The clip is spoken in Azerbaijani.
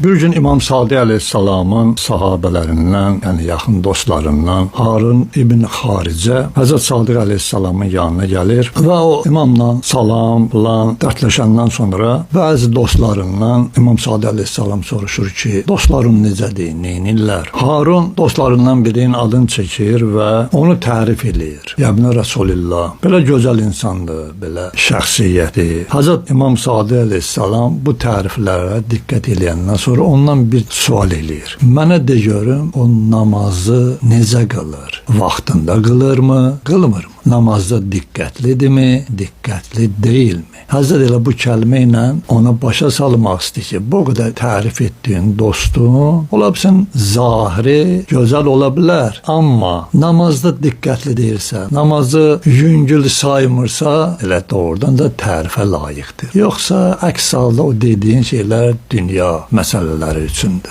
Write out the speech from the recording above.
Bir gün İmam Sadi Aleyhisselamın sahabələrindən, yəni yaxın dostlarından Harun İbn Xaricə Həzrət Sadiq Aleyhisselamın yanına gəlir və o imamla salam filan dərdləşəndən sonra bəzi dostlarından İmam Sadi Aleyhisselam soruşur ki, dostların necədir, neynirlər? Harun dostlarından birinin adını çəkir və onu tərif edir. Yəni Rasulullah belə gözəl insandır, belə şəxsiyyəti. Həzrət İmam Sadi Aleyhisselam bu təriflərə diqqət eləyəndən sonra ondan bir sual eləyir. Mənə de görüm, o namazı necə qılır? Vaxtında qılırmı, qılmırmı? Namazda diqqətlidirmi, diqqətli deyilmi? Həzrət elə bu kəlmə ilə ona başa salmaq istəyir ki, bu qədər tərif etdiyin dostun, ola bilsin zahiri gözəl ola bilər, amma namazda diqqətli deyilsə, namazı yüngül saymırsa, elə doğrudan da tərifə layiqdir. Yoxsa əks halda o dediyin şeylər dünya məsələləri üçündür.